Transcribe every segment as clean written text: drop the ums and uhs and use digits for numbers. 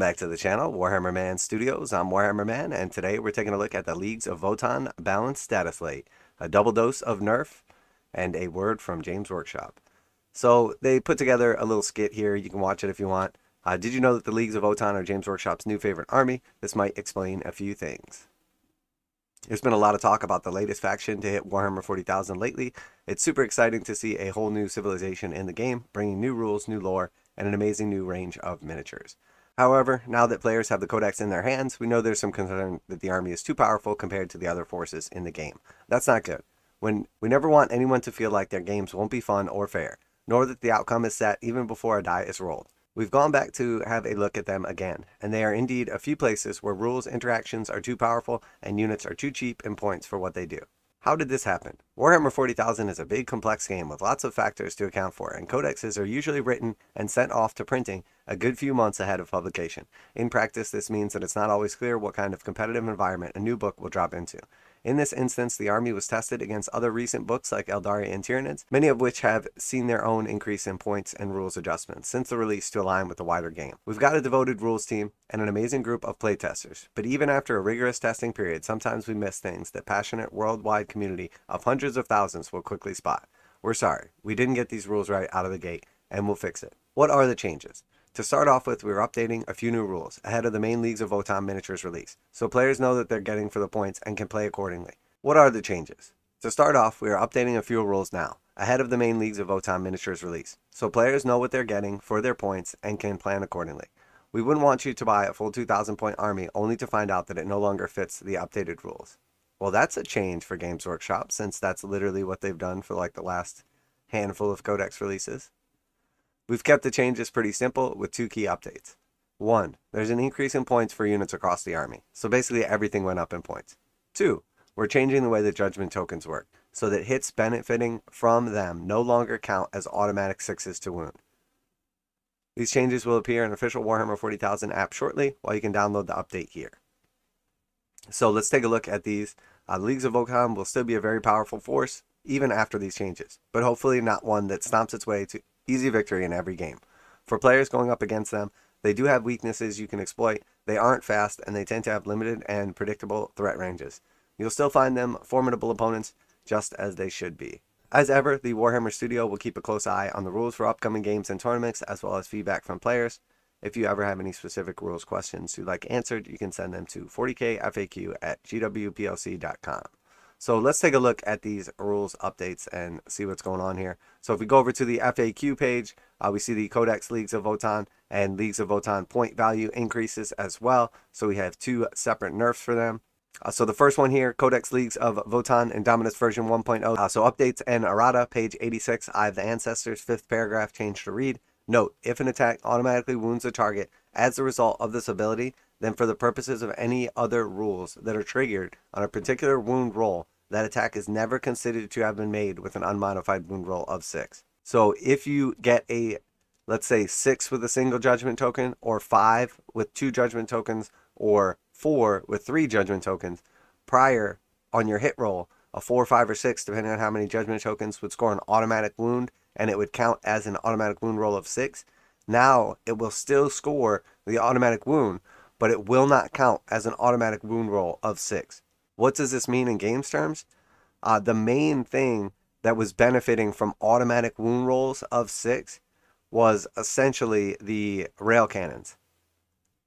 back to the channel, Warhammer Man Studios. I'm Warhammer Man, and today we're taking a look at the Leagues of Votann Balanced Status Slate, a double dose of nerf, and a word from James Workshop. So they put together a little skit here. You can watch it if you want. Did you know that the Leagues of Votann are James Workshop's new favorite army? This might explain a few things. There's been a lot of talk about the latest faction to hit Warhammer 40,000 lately. It's super exciting to see a whole new civilization in the game, bringing new rules, new lore, and an amazing new range of miniatures. However, now that players have the codex in their hands, we know there's some concern that the army is too powerful compared to the other forces in the game. That's not good. We never want anyone to feel like their games won't be fun or fair, nor that the outcome is set even before a die is rolled. We've gone back to have a look at them again, and they are indeed a few places where rules interactions are too powerful and units are too cheap in points for what they do. How did this happen? Warhammer 40,000 is a big complex game with lots of factors to account for, and codexes are usually written and sent off to printing a good few months ahead of publication. In practice, this means that it's not always clear what kind of competitive environment a new book will drop into. In this instance, the army was tested against other recent books like Eldari and Tyranids, many of which have seen their own increase in points and rules adjustments since the release to align with the wider game. We've got a devoted rules team and an amazing group of playtesters, but even after a rigorous testing period, sometimes we miss things that passionate worldwide community of hundreds of thousands will quickly spot. We're sorry, we didn't get these rules right out of the gate, and we'll fix it. What are the changes? To start off with, we're updating a few new rules ahead of the main Leagues of Votann miniatures release, so players know that they're getting for the points and can play accordingly. What are the changes? To start off, we are updating a few rules now, ahead of the main Leagues of Votann miniatures release, so players know what they're getting for their points and can plan accordingly. We wouldn't want you to buy a full 2,000 point army only to find out that it no longer fits the updated rules. Well, that's a change for Games Workshop, since that's literally what they've done for like the last handful of codex releases. We've kept the changes pretty simple with two key updates. 1. There's an increase in points for units across the army, so basically everything went up in points. 2. We're changing the way the judgment tokens work, so that hits benefiting from them no longer count as automatic 6s to wound. These changes will appear in the official Warhammer 40,000 app shortly, while you can download the update here. So let's take a look at these. Leagues of Votann will still be a very powerful force, even after these changes, but hopefully not one that stomps its way to easy victory in every game. For players going up against them, they do have weaknesses you can exploit. They aren't fast, and they tend to have limited and predictable threat ranges. You'll still find them formidable opponents, just as they should be. As ever, the Warhammer Studio will keep a close eye on the rules for upcoming games and tournaments, as well as feedback from players. If you ever have any specific rules questions you'd like answered, you can send them to 40kfaq@gwplc.com. So let's take a look at these rules updates and see what's going on here. So if we go over to the FAQ page, we see the Codex Leagues of Votann and Leagues of Votann point value increases as well. So we have two separate nerfs for them. So the first one here, Codex Leagues of Votann Indominus version 1.0. So updates and Errata, page 86, Eye of the Ancestors, 5th paragraph, changed to read. Note, if an attack automatically wounds a target as a result of this ability, then for the purposes of any other rules that are triggered on a particular wound roll, that attack is never considered to have been made with an unmodified wound roll of 6. So if you get a, let's say, 6 with a single judgment token, or 5 with 2 judgment tokens, or 4 with 3 judgment tokens, prior on your hit roll, a 4, 5, or 6, depending on how many judgment tokens, would score an automatic wound, and it would count as an automatic wound roll of 6. Now it will still score the automatic wound, but it will not count as an automatic wound roll of 6. What does this mean in games terms? The main thing that was benefiting from automatic wound rolls of 6 was essentially the rail cannons.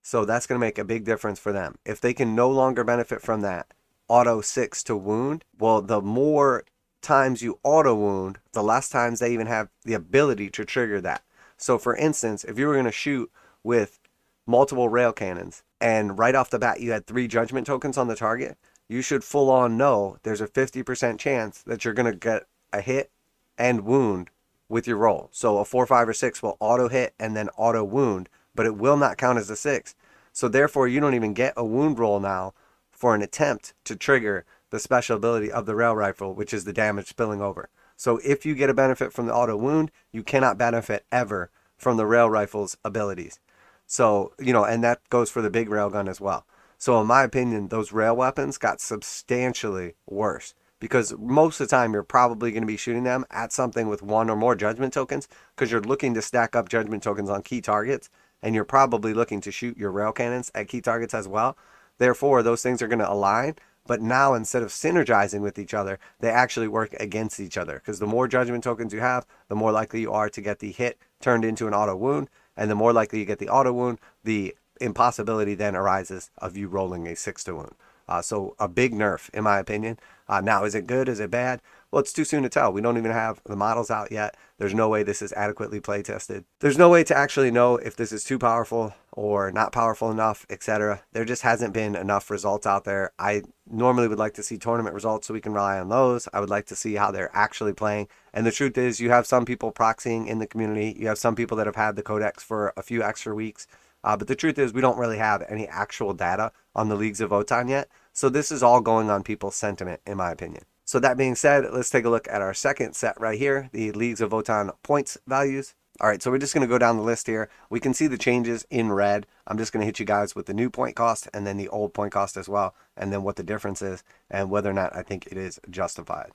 So that's going to make a big difference for them. If they can no longer benefit from that auto 6 to wound, well, the more times you auto wound, the less times they even have the ability to trigger that. So for instance, if you were going to shoot with multiple rail cannons and right off the bat you had 3 judgment tokens on the target, you should full on know there's a 50% chance that you're going to get a hit and wound with your roll. So a 4, 5, or 6 will auto hit and then auto wound, but it will not count as a 6. So therefore you don't even get a wound roll now for an attempt to trigger the special ability of the rail rifle, which is the damage spilling over. So if you get a benefit from the auto wound, you cannot benefit ever from the rail rifle's abilities. So, and that goes for the big railgun as well. So in my opinion, those rail weapons got substantially worse, because most of the time you're probably going to be shooting them at something with 1 or more judgment tokens, because you're looking to stack up judgment tokens on key targets, and you're probably looking to shoot your rail cannons at key targets as well. Therefore, those things are going to align, but now instead of synergizing with each other, they actually work against each other, because the more judgment tokens you have, the more likely you are to get the hit turned into an auto wound, and the more likely you get the auto wound, the impossibility then arises of you rolling a 6 to wound. So a big nerf, in my opinion. Now, is it good? Is it bad? Well, it's too soon to tell. We don't even have the models out yet. There's no way this is adequately play tested. There's no way to actually know if this is too powerful or not powerful enough, etc. There just hasn't been enough results out there. I normally would like to see tournament results so we can rely on those. I would like to see how they're actually playing. And the truth is, you have some people proxying in the community. You have some people that have had the codex for a few extra weeks. But the truth is, we don't really have any actual data on the Leagues of Votann yet. So this is all going on people's sentiment, in my opinion. So that being said, let's take a look at our second set right here, the Leagues of Votann points values. All right, so we're just going to go down the list here. We can see the changes in red. I'm just going to hit you guys with the new point cost and then the old point cost as well, and then what the difference is and whether or not I think it is justified.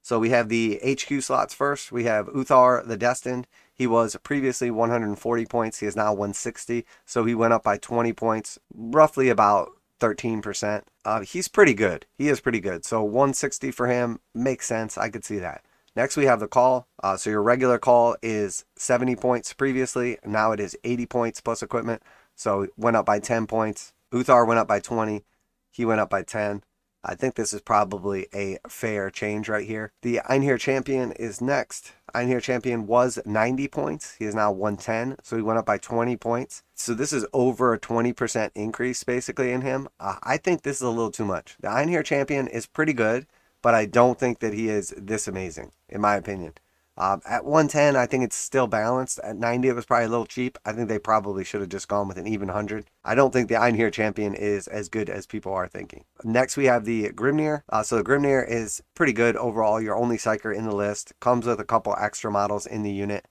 So we have the HQ slots first. We have Uthar the Destined. He was previously 140 points. He is now 160. So he went up by 20 points, roughly about 13%. He's pretty good. He is pretty good. So 160 for him makes sense. I could see that. Next, we have the call. So your regular call is 70 points previously. Now it is 80 points plus equipment. So it went up by 10 points. Uthar went up by 20. He went up by 10. I think this is probably a fair change right here. The Einherjar Champion is next. Einherjar Champion was 90 points. He is now 110, so he went up by 20 points. So this is over a 20% increase basically in him. I think this is a little too much. The Einherjar Champion is pretty good, but I don't think that he is this amazing, in my opinion. At 110, I think it's still balanced. At 90, it was probably a little cheap. I think they probably should have just gone with an even 100. I don't think the Einherjar Champion is as good as people are thinking. Next, we have the Grimnir. So the Grimnir is pretty good overall. Your only psyker in the list. Comes with a couple extra models in the unit.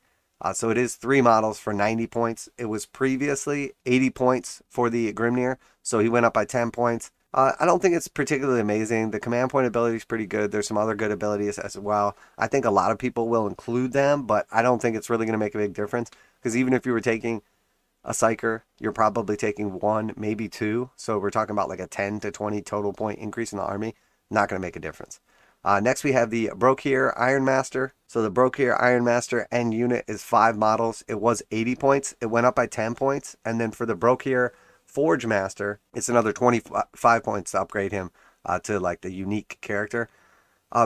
So it is 3 models for 90 points. It was previously 80 points for the Grimnir. So he went up by 10 points. I don't think it's particularly amazing. The command point ability is pretty good. There's some other good abilities as well. I think a lot of people will include them, but I don't think it's really going to make a big difference. Because even if you were taking a psyker, you're probably taking 1, maybe 2. So we're talking about like a 10 to 20 total point increase in the army. Not going to make a difference. Next, we have the Brokir Ironmaster. So the Brokir Ironmaster end unit is 5 models. It was 80 points. It went up by 10 points. And then for the Brokir Forge Master, it's another 25 points to upgrade him to like the unique character.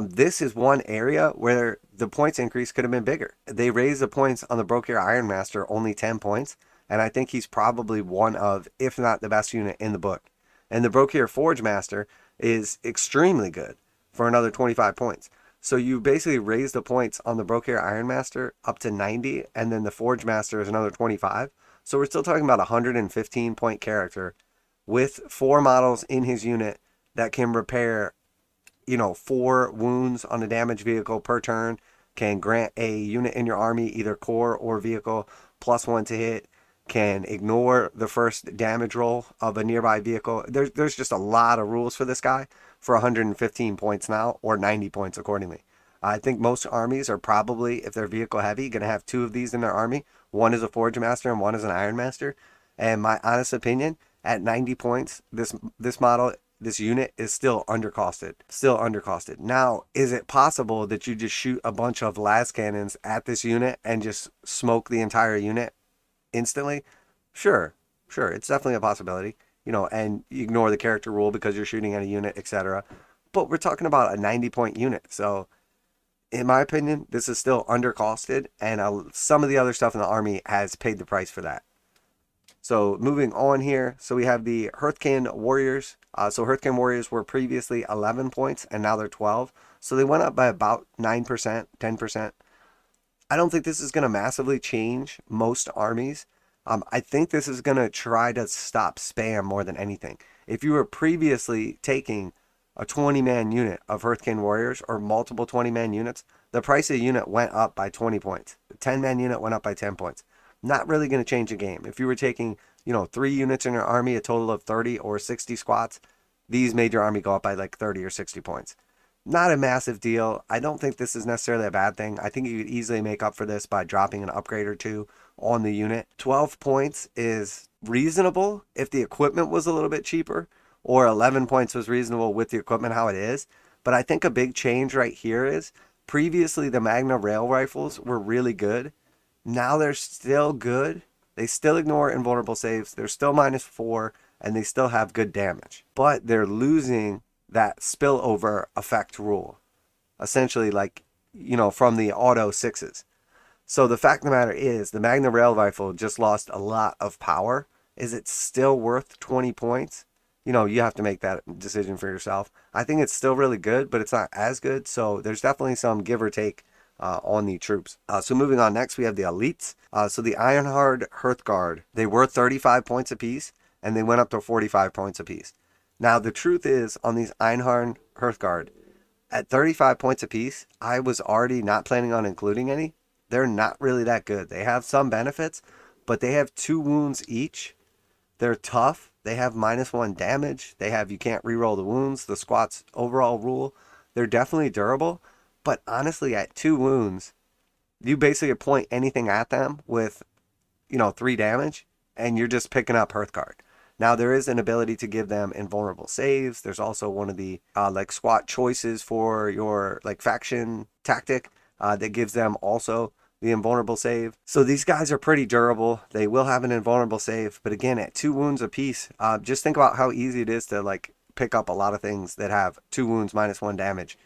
This is one area where the points increase could have been bigger. They raised the points on the Brokir Ironmaster only 10 points, and I think he's probably one of, if not the best unit in the book. And the Brokir Forge Master is extremely good for another 25 points. So you basically raise the points on the Brokir Ironmaster up to 90, and then the Forge Master is another 25. So we're still talking about a 115 point character with 4 models in his unit that can repair, 4 wounds on a damaged vehicle per turn, can grant a unit in your army, either core or vehicle, +1 to hit, can ignore the first damage roll of a nearby vehicle. There's just a lot of rules for this guy for 115 points now, or 90 points accordingly. I think most armies are probably, if they're vehicle heavy, going to have 2 of these in their army. One is a Forge Master and one is an Iron Master. And my honest opinion, at 90 points, this model, this unit is still undercosted. Still undercosted. Now, is it possible that you just shoot a bunch of las cannons at this unit and just smoke the entire unit instantly? Sure. It's definitely a possibility. And you ignore the character rule because you're shooting at a unit, etc. But we're talking about a 90 point unit. So in my opinion, this is still undercosted, and some of the other stuff in the army has paid the price for that. So moving on here, so we have the Hearthcan Warriors. So Hearthcan Warriors were previously 11 points, and now they're 12. So they went up by about 9%, 10%. I don't think this is going to massively change most armies. I think this is going to try to stop spam more than anything. If you were previously taking a 20-man unit of Hearthcan Warriors or multiple 20-man units, the price of the unit went up by 20 points. The 10-man unit went up by 10 points. Not really going to change the game. If you were taking, 3 units in your army, a total of 30 or 60 squats, these made your army go up by like 30 or 60 points. Not a massive deal. I don't think this is necessarily a bad thing. I think you could easily make up for this by dropping an upgrade or 2 on the unit. 12 points is reasonable if the equipment was a little bit cheaper, or 11 points was reasonable with the equipment how it is. But I think a big change right here is previously the Magna rail rifles were really good. Now they're still good. They still ignore invulnerable saves. They're still -4 and they still have good damage. But they're losing that spillover effect rule. Essentially, like, you know, from the auto 6s. So the fact of the matter is the Magna rail rifle just lost a lot of power. Is it still worth 20 points? You know, you have to make that decision for yourself. I think it's still really good, but it's not as good. So there's definitely some give or take on the troops. So moving on, next we have the elites. So the Ironhard Hearthguard, they were 35 points apiece, and they went up to 45 points apiece. Now the truth is, on these Ironhard Hearthguard, at 35 points apiece, I was already not planning on including any. They're not really that good. They have some benefits, but they have 2 wounds each. They're tough. They have -1 damage. They have, you can't reroll the wounds, the squat's overall rule. They're definitely durable, but honestly, at 2 wounds, you basically point anything at them with, you know, 3 damage, and you're just picking up Hearthguard. Now, there is an ability to give them invulnerable saves. There's also one of the, like, squat choices for your, like, faction tactic that gives them also the invulnerable save. So these guys are pretty durable. They will have an invulnerable save, but again, at 2 wounds apiece, just think about how easy it is to, like, pick up a lot of things that have 2 wounds -1 damage.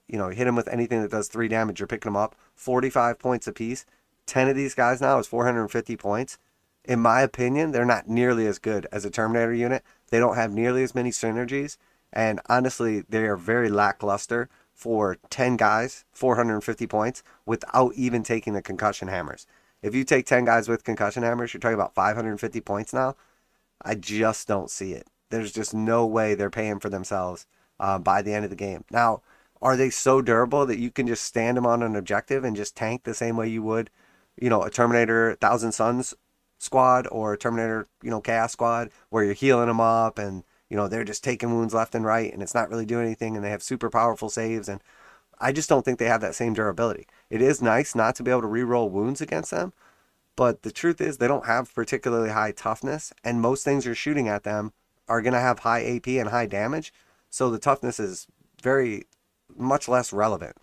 You know, hit them with anything that does 3 damage, you're picking them up. 45 points apiece. 10 of these guys now is 450 points. In my opinion, they're not nearly as good as a Terminator unit. They don't have nearly as many synergies, and honestly, they are very lackluster for 10 guys, 450 points, without even taking the concussion hammers. If you take 10 guys with concussion hammers, you're talking about 550 points now. I just don't see it. There's just no way they're paying for themselves by the end of the game. Now, are they so durable that you can just stand them on an objective and just tank the same way you would, you know, a Terminator Thousand Suns squad or a Terminator, you know, Chaos squad, where you're healing them up and, you know, they're just taking wounds left and right and it's not really doing anything, and they have super powerful saves, and I just don't think they have that same durability. It is nice not to be able to reroll wounds against them, but the truth is they don't have particularly high toughness, and most things you're shooting at them are going to have high AP and high damage, so the toughness is very much less relevant.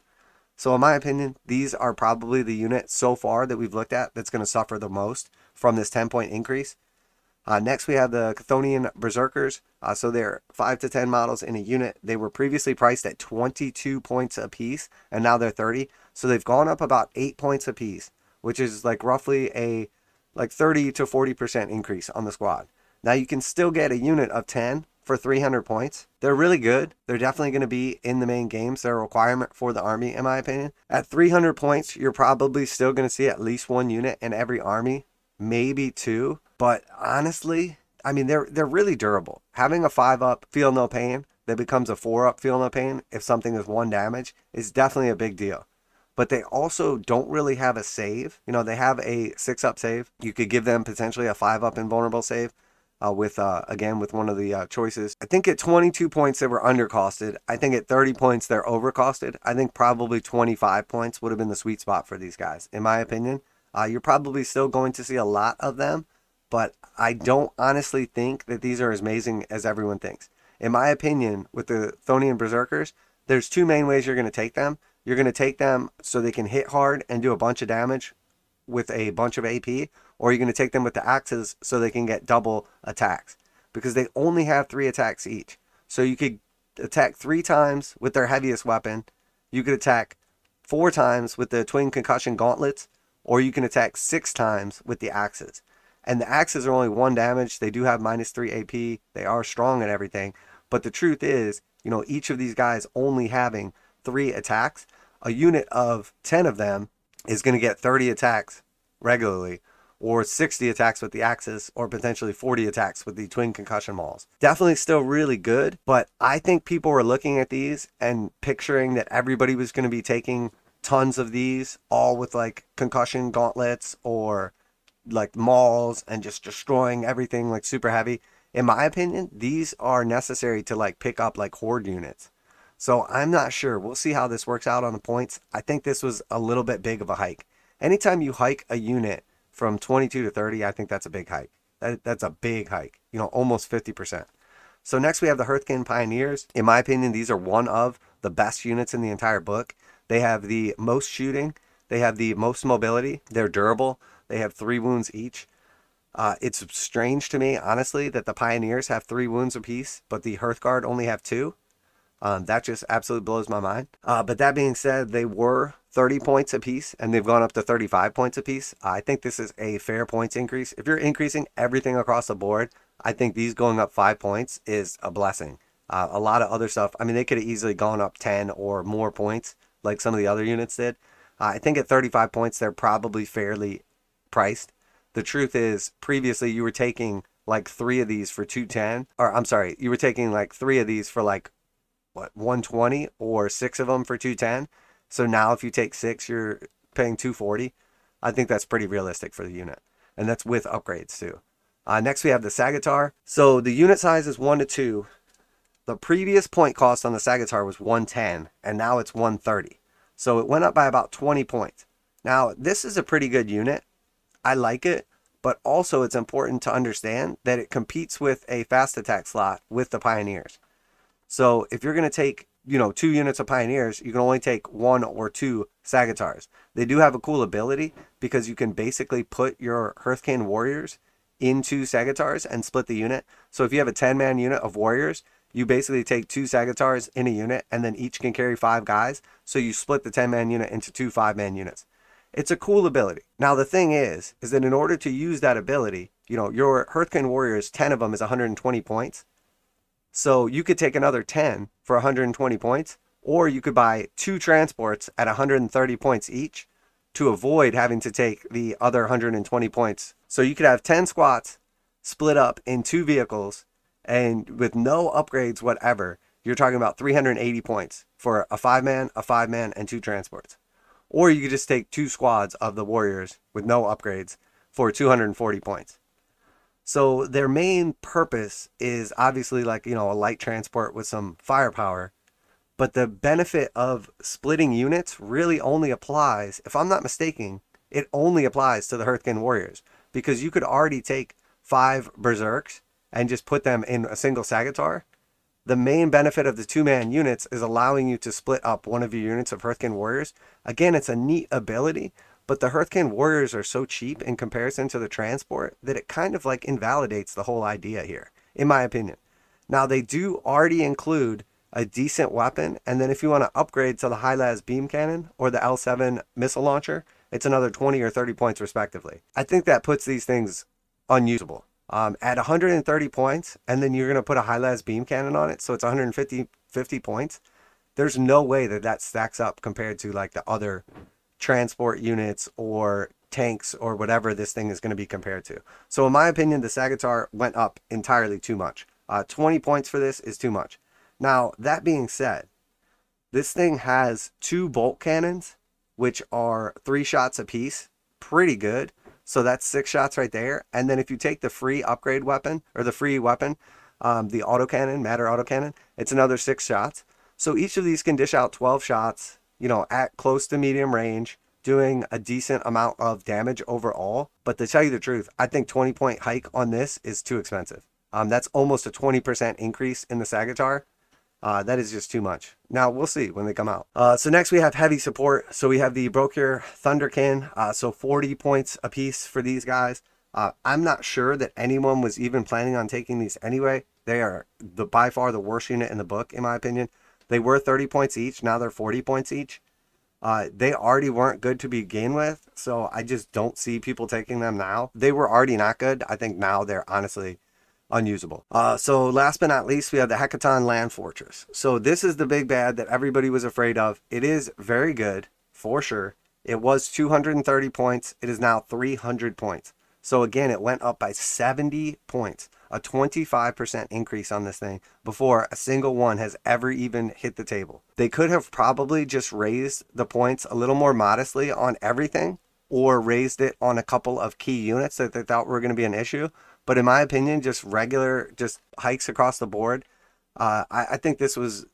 So in my opinion, these are probably the unit so far that we've looked at that's going to suffer the most from this 10-point increase. Next, we have the Thonian Berserkers. So they're 5 to 10 models in a unit. They were previously priced at 22 points a piece, and now they're 30. So they've gone up about 8 points a piece, which is like roughly a 30 to 40% increase on the squad. Now you can still get a unit of 10 for 300 points. They're really good. They're definitely going to be in the main games. They're a requirement for the army, in my opinion. At 300 points, you're probably still going to see at least 1 unit in every army, maybe 2. But honestly, I mean, they're really durable. Having a 5-up feel no pain that becomes a 4-up feel no pain if something is 1 damage is definitely a big deal. But they also don't really have a save. You know, they have a 6-up save. You could give them potentially a 5-up invulnerable save. Again, with one of the choices. I think at 22 points they were undercosted. I think at 30 points they're overcosted. I think probably 25 points would have been the sweet spot for these guys, in my opinion. You're probably still going to see a lot of them, but I don't honestly think that these are as amazing as everyone thinks. In my opinion, with the Thonian Berserkers, there's 2 main ways you're going to take them. You're going to take them so they can hit hard and do a bunch of damage with a bunch of AP, or you're going to take them with the axes so they can get double attacks, because they only have 3 attacks each. So you could attack 3 times with their heaviest weapon, you could attack 4 times with the twin concussion gauntlets, or you can attack 6 times with the axes. And the axes are only 1 damage. They do have -3 AP. They are strong and everything. But the truth is, you know, each of these guys only having 3 attacks, a unit of 10 of them is going to get 30 attacks regularly, or 60 attacks with the axes, or potentially 40 attacks with the twin concussion mauls. Definitely still really good, but I think people were looking at these and picturing that everybody was going to be taking tons of these, all with like concussion gauntlets or like mauls and just destroying everything like super heavy. In my opinion, these are necessary to like pick up like horde units. So I'm not sure. We'll see how this works out on the points. I think this was a little bit big of a hike. Anytime you hike a unit from 22 to 30, I think that's a big hike. That's a big hike, you know, almost 50%. So next we have the Hearthcan Pioneers. In my opinion, these are one of the best units in the entire book. They have the most shooting. They have the most mobility. They're durable. They have 3 wounds each. It's strange to me, honestly, that the Pioneers have 3 wounds apiece, but the Hearthguard only have 2. That just absolutely blows my mind. But that being said, they were 30 points apiece, and they've gone up to 35 points apiece. I think this is a fair points increase. If you're increasing everything across the board, I think these going up 5 points is a blessing. A lot of other stuff, I mean, they could have easily gone up 10 or more points, like some of the other units did. I think at 35 points, they're probably fairly priced. The truth is, previously, you were taking like 3 of these for 210, or I'm sorry, you were taking like 3 of these for like, what, 120, or 6 of them for 210. So now if you take 6, you're paying 240. I think that's pretty realistic for the unit, and that's with upgrades too. Next we have the Sagittar. So the unit size is 1 to 2. The previous point cost on the Sagittar was 110, and now it's 130. So it went up by about 20 points. Now this is a pretty good unit. I like it, but also it's important to understand that it competes with a fast attack slot with the Pioneers. So if you're going to take, you know, 2 units of Pioneers, you can only take 1 or 2 Sagittars. They do have a cool ability because you can basically put your Hearthcan Warriors into Sagittars and split the unit. So if you have a 10-man unit of Warriors, you basically take 2 Sagittars in a unit, and then each can carry 5 guys. So you split the 10-man unit into 2 5-man units. It's a cool ability. Now the thing is that in order to use that ability, you know, your Hearthcan Warriors, 10 of them is 120 points. So you could take another 10 for 120 points, or you could buy 2 transports at 130 points each to avoid having to take the other 120 points. So you could have 10 squats split up in 2 vehicles, and with no upgrades whatever, you're talking about 380 points for a 5-man, and 2 transports. Or you could just take 2 squads of the Warriors with no upgrades for 240 points. So their main purpose is obviously like, you know, a light transport with some firepower. But the benefit of splitting units really only applies, if I'm not mistaken, it only applies to the Hearthcan Warriors. Because you could already take 5 Berserks and just put them in a single Sagittar. The main benefit of the 2-man units is allowing you to split up one of your units of Hearthcan Warriors. Again, it's a neat ability, but the Hearthcan Warriors are so cheap in comparison to the transport that it kind of like invalidates the whole idea here, in my opinion. Now, they do already include a decent weapon, and then if you want to upgrade to the high-las beam cannon or the L7 missile launcher, it's another 20 or 30 points respectively. I think that puts these things unusable. At 130 points, and then you're going to put a high-las beam cannon on it, so it's 150 points. There's no way that that stacks up compared to like the other transport units or tanks or whatever this thing is going to be compared to. So in my opinion, the Sagittar went up entirely too much. 20 points for this is too much. Now, that being said, this thing has 2 bolt cannons, which are 3 shots apiece. Pretty good. So that's 6 shots right there. And then if you take the free upgrade weapon, or the free weapon, the autocannon, matter autocannon, it's another 6 shots. So each of these can dish out 12 shots, you know, at close to medium range, doing a decent amount of damage overall. But to tell you the truth, I think 20-point hike on this is too expensive. That's almost a 20% increase in the Sagittar. That is just too much. Now, we'll see when they come out. So next we have heavy support. So we have the Brokir Thunderkin. So 40 points apiece for these guys. I'm not sure that anyone was even planning on taking these anyway. They are by far the worst unit in the book, in my opinion. They were 30 points each. Now they're 40 points each. They already weren't good to begin with. So I just don't see people taking them now. They were already not good. I think now they're honestly unusable. So last but not least, we have the Hecaton Land Fortress. So this is the big bad that everybody was afraid of. It is very good, for sure. It was 230 points. It is now 300 points. So again, it went up by 70 points, a 25% increase on this thing before a single one has ever even hit the table. They could have probably just raised the points a little more modestly on everything, or raised it on a couple of key units that they thought were going to be an issue. But in my opinion, just regular, just hikes across the board, I think this was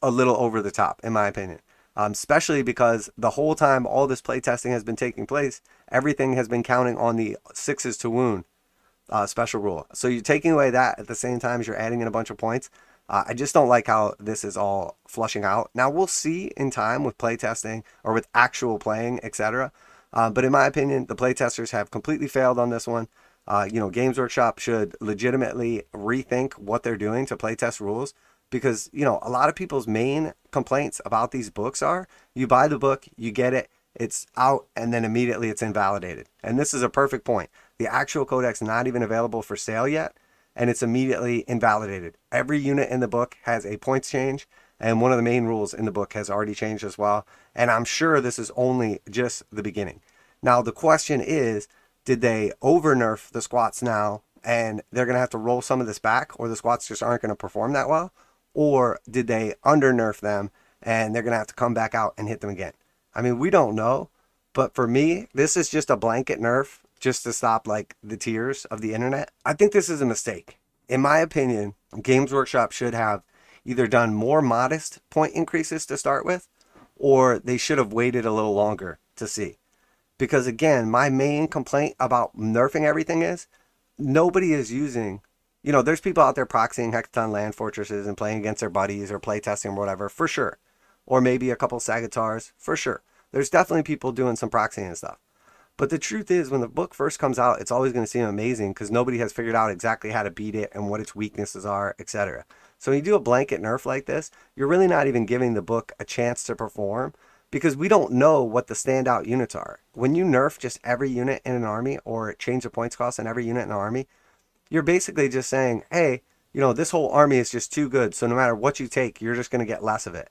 a little over the top, in my opinion. Especially because the whole time all this playtesting has been taking place, everything has been counting on the sixes to wound special rule. So you're taking away that at the same time as you're adding in a bunch of points. I just don't like how this is all flushing out. Now we'll see in time with playtesting or with actual playing, etc. But in my opinion, the playtesters have completely failed on this one. Games Workshop should legitimately rethink what they're doing to playtest rules, because, a lot of people's main complaints about these books are you buy the book, you get it, it's out, and then immediately it's invalidated. And this is a perfect point. The actual codex not even available for sale yet, and it's immediately invalidated. Every unit in the book has a points change, and one of the main rules in the book has already changed as well. And I'm sure this is only just the beginning. Now the question is, did they over nerf the squats now and they're going to have to roll some of this back, or the squats just aren't going to perform that well? Or did they under nerf them and they're going to have to come back out and hit them again? I mean, we don't know, but for me, this is just a blanket nerf just to stop like the tears of the internet. I think this is a mistake. In my opinion, Games Workshop should have either done more modest point increases to start with, or they should have waited a little longer to see. Because again, my main complaint about nerfing everything is nobody is using, there's people out there proxying Hecaton land fortresses and playing against their buddies or playtesting or whatever, for sure. Or maybe a couple Sagatars, for sure. There's definitely people doing some proxying and stuff. But the truth is, when the book first comes out, it's always going to seem amazing because nobody has figured out exactly how to beat it and what its weaknesses are, etc. So when you do a blanket nerf like this, you're really not even giving the book a chance to perform, because we don't know what the standout units are. When you nerf just every unit in an army, or change the points cost in every unit in an army, you're basically just saying, hey, this whole army is just too good, so no matter what you take, you're just going to get less of it.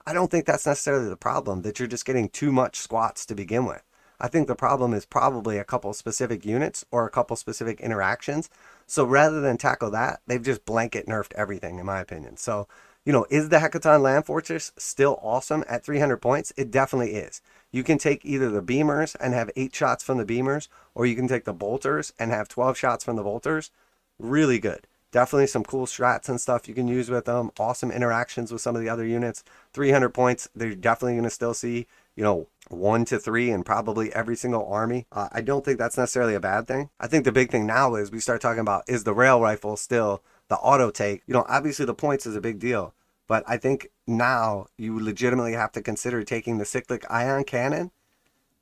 I don't think that's necessarily the problem, that you're just getting too much squats to begin with. I think the problem is probably a couple specific units or a couple specific interactions. So rather than tackle that, they've just blanket nerfed everything, in my opinion. So, is the Hecaton Land Fortress still awesome at 300 points? It definitely is. You can take either the beamers and have 8 shots from the beamers, or you can take the bolters and have 12 shots from the bolters. Really good. Definitely some cool strats and stuff you can use with them. Awesome interactions with some of the other units. 300 points, they're definitely going to still see, 1 to 3 in probably every single army. I don't think that's necessarily a bad thing. I think the big thing now is we start talking about, is the rail rifle still the auto take? Obviously the points is a big deal, but I think now you legitimately have to consider taking the cyclic ion cannon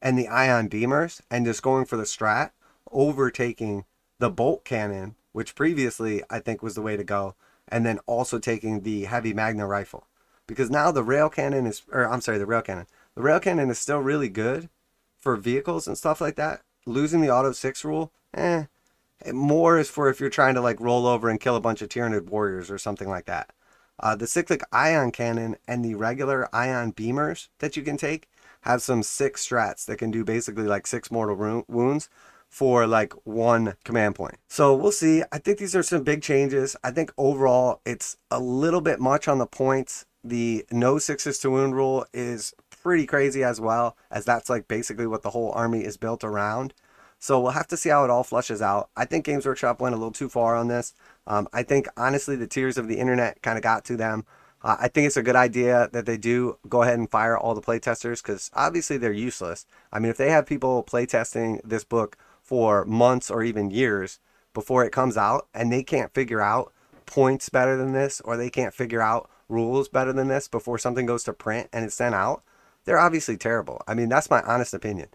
and the ion beamers and just going for the strat over taking the bolt cannon, which previously I think was the way to go, and then also taking the heavy magna rifle. Because now the rail cannon is, the rail cannon. The rail cannon is still really good for vehicles and stuff like that. Losing the auto 6 rule, more is for if you're trying to like roll over and kill a bunch of Tyranid warriors or something like that. The cyclic ion cannon and the regular ion beamers that you can take have some 6 strats that can do basically like 6 mortal wounds for like 1 command point. So we'll see. I think these are some big changes. I think overall it's a little bit much on the points. The no 6s to wound rule is pretty crazy as well, as that's like basically what the whole army is built around. So we'll have to see how it all flushes out. I think Games Workshop went a little too far on this. I think honestly the tears of the internet kind of got to them. I think it's a good idea that they do go ahead and fire all the playtesters, because obviously they're useless. I mean, if they have people playtesting this book for months or even years before it comes out and they can't figure out points better than this, or they can't figure out rules better than this before something goes to print and it's sent out, they're obviously terrible. I mean, that's my honest opinion.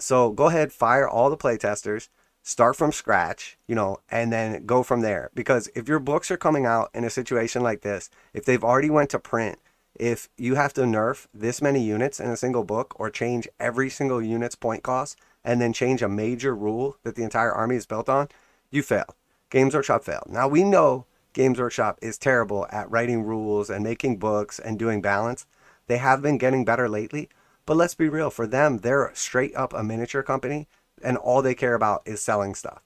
So go ahead, fire all the playtesters, start from scratch, and then go from there. Because if your books are coming out in a situation like this, if they've already went to print, if you have to nerf this many units in a single book, or change every single unit's point cost, and then change a major rule that the entire army is built on, you failed. Games Workshop failed. Now we know Games Workshop is terrible at writing rules and making books and doing balance. They have been getting better lately, but let's be real, for them, they're straight up a miniature company and all they care about is selling stuff.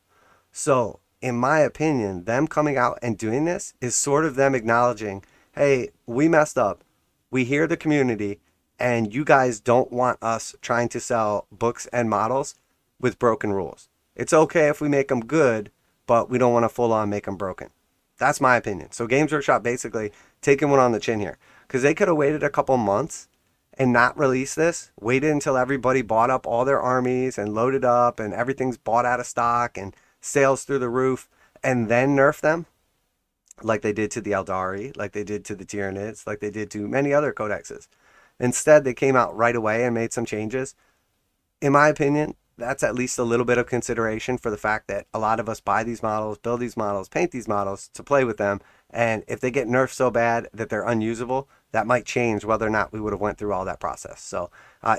So in my opinion, them coming out and doing this is sort of them acknowledging, hey, we messed up. We hear the community, and you guys don't want us trying to sell books and models with broken rules. It's okay if we make them good, but we don't want to full on make them broken. That's my opinion. So Games Workshop basically taking one on the chin here, because they could have waited a couple months and not release this, waited until everybody bought up all their armies and loaded up and everything's bought out of stock and sales through the roof, and then nerf them, like they did to the Eldari, like they did to the Tyranids, like they did to many other codexes. Instead, they came out right away and made some changes. In my opinion, that's at least a little bit of consideration for the fact that a lot of us buy these models, build these models, paint these models to play with them, and if they get nerfed so bad that they're unusable, that might change whether or not we would have went through all that process. So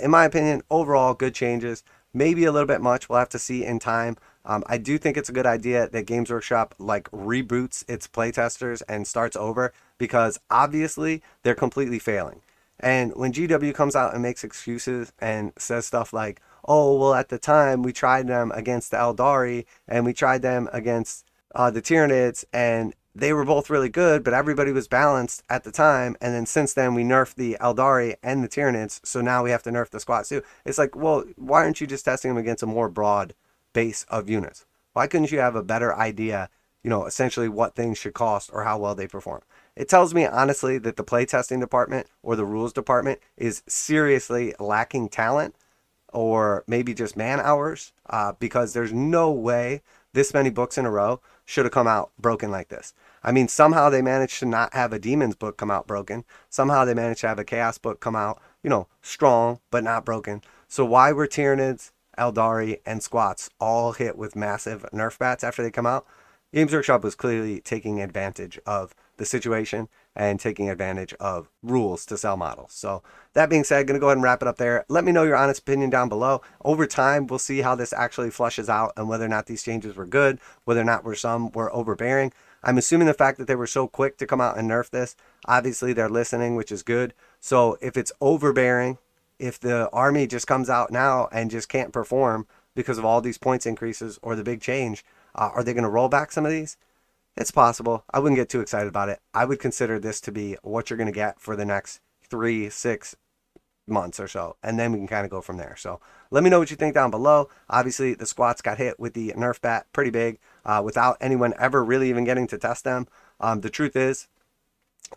in my opinion, overall, good changes. Maybe a little bit much. We'll have to see in time. I do think it's a good idea that Games Workshop like reboots its playtesters and starts over, because obviously they're completely failing. And when GW comes out and makes excuses and says stuff like, oh, well, at the time we tried them against the Eldari and we tried them against the Tyranids, and they were both really good, but everybody was balanced at the time. And then since then we nerfed the Eldari and the Tyranids, so now we have to nerf the squats too. It's like, well, why aren't you just testing them against a more broad base of units? Why couldn't you have a better idea, you know, essentially what things should cost or how well they perform? It tells me honestly that the playtesting department or the rules department is seriously lacking talent, or maybe just man hours, because there's no way this many books in a row should have come out broken like this. I mean, somehow they managed to not have a demons book come out broken. Somehow they managed to have a chaos book come out, you know, strong but not broken. So why were Tyranids, Eldari, and squats all hit with massive nerf bats after they come out? Games Workshop was clearly taking advantage of the situation and taking advantage of rules to sell models. So that being said, going to go ahead and wrap it up there. Let me know your honest opinion down below. Over time, we'll see how this actually flushes out and whether or not these changes were good, whether or not some were overbearing. I'm assuming the fact that they were so quick to come out and nerf this, obviously they're listening, which is good. So if it's overbearing, if the army just comes out now and just can't perform because of all these points increases or the big change, are they going to roll back some of these? It's possible. I wouldn't get too excited about it. I would consider this to be what you're going to get for the next 3-6 months or so, and then we can kind of go from there. So let me know what you think down below. Obviously, the squats got hit with the nerf bat pretty big without anyone ever really even getting to test them. The truth is,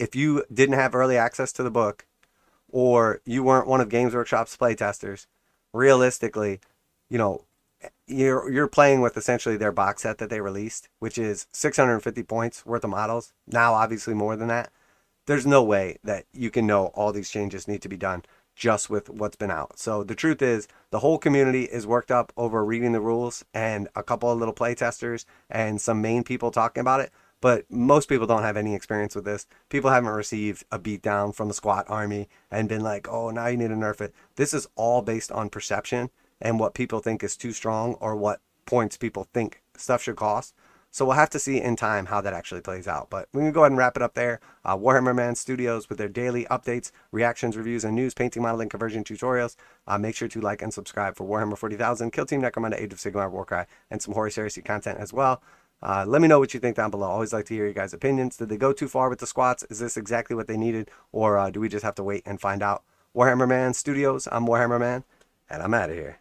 if you didn't have early access to the book, or you weren't one of Games Workshop's playtesters, realistically, you know, you're playing with essentially their box set that they released, which is 650 points worth of models. Now, obviously more than that. There's no way that you can know all these changes need to be done just with what's been out. So the truth is, the whole community is worked up over reading the rules and a couple of little play testers and some main people talking about it. But most people don't have any experience with this. People haven't received a beatdown from the squat army and been like, oh, now you need to nerf it. This is all based on perception and what people think is too strong, or what points people think stuff should cost. So we'll have to see in time how that actually plays out. But we're going to go ahead and wrap it up there. Warhammer Man Studios with their daily updates, reactions, reviews, and news, painting, modeling, conversion tutorials. Make sure to like and subscribe for Warhammer 40,000, Kill Team Necromunda, Age of Sigmar, Warcry, and some Horus Heresy content as well. Let me know what you think down below. Always like to hear you guys' opinions. Did they go too far with the squats? Is this exactly what they needed? Or do we just have to wait and find out? Warhammer Man Studios, I'm Warhammer Man, and I'm out of here.